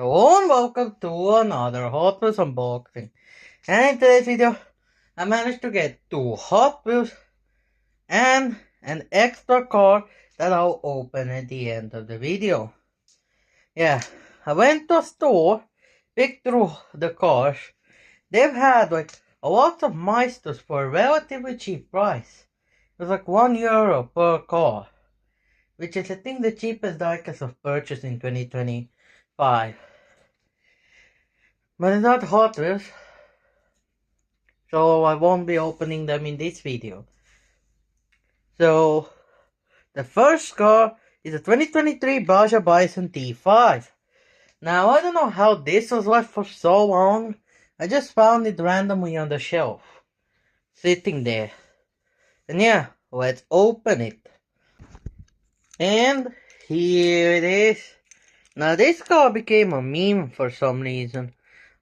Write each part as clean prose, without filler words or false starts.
Hello and welcome to another Hot Wheels unboxing. And in today's video, I managed to get two Hot Wheels and an extra car that I'll open at the end of the video. Yeah, I went to a store, picked through the cars. They've had like a lot of Meisters for a relatively cheap price. It was like €1 per car, which is I think the cheapest diecast I've purchased in 2025. But it's not Hot Wheels, so I won't be opening them in this video. So, the first car is a 2023 Baja Bison T5. Now, I don't know how this was left for so long. I just found it randomly on the shelf, sitting there. And yeah, let's open it. And here it is. Now, this car became a meme for some reason.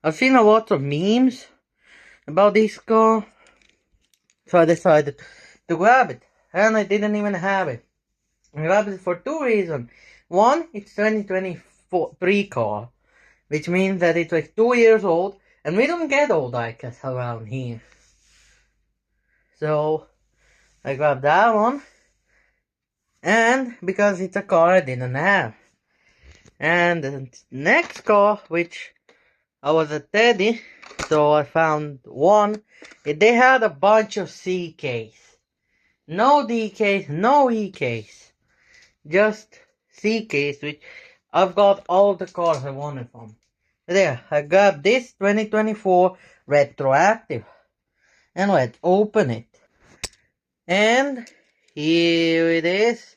I've seen a lot of memes about this car, so I decided to grab it, and I didn't even have it. I grabbed it for two reasons. One, it's 2023 car, which means that it's like 2 years old, and we don't get old diecasts around here. So I grabbed that one, and because it's a car I didn't have. And the next car, which I was a Teddy, so I found one. They had a bunch of CKs. No DKs, no EKs. Just CKs, which I've got all the cars I wanted from. There, I grabbed this 2024 retroactive. And let's open it. And here it is.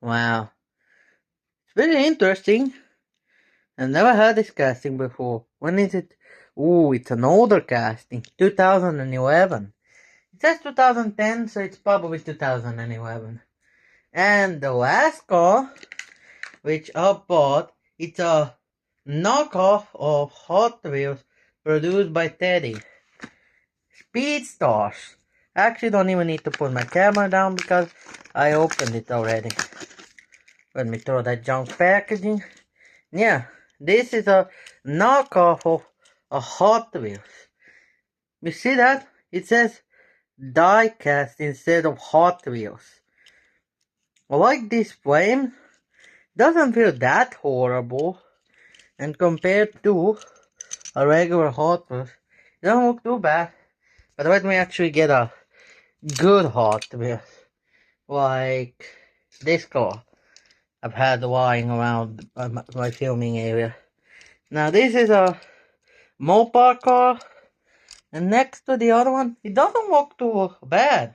Wow. It's very interesting. I've never had this casting before. When is it? Ooh, it's an older casting. 2011. It says 2010, so it's probably 2011. And the last car, which I bought, it's a knockoff of Hot Wheels produced by Teddy. Speed Stars. I actually don't even need to put my camera down because I opened it already. Let me throw that junk packaging. Yeah, this is a knockoff of a Hot Wheels. You see that? It says diecast instead of Hot Wheels. I like this flame. Doesn't feel that horrible. And compared to a regular Hot Wheels, it doesn't look too bad. But let me actually get a good Hot Wheels. Like this car I've had lying around my filming area. Now this is a Mopar car. And next to the other one, it doesn't look too bad.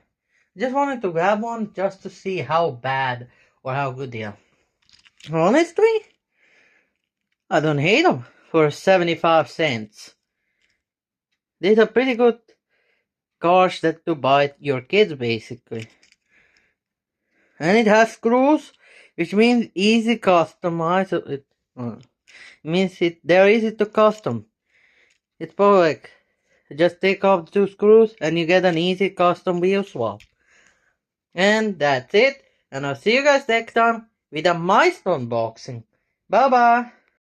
I just wanted to grab one just to see how bad or how good they are. Honestly, I don't hate them for 75 cents. These are pretty good cars that to buy your kids basically. And it has screws, which means easy customize. It means they're easy to custom. It's probably like just take off the 2 screws and you get an easy custom wheel swap. And that's it. And I'll see you guys next time with a Meister unboxing. Bye bye.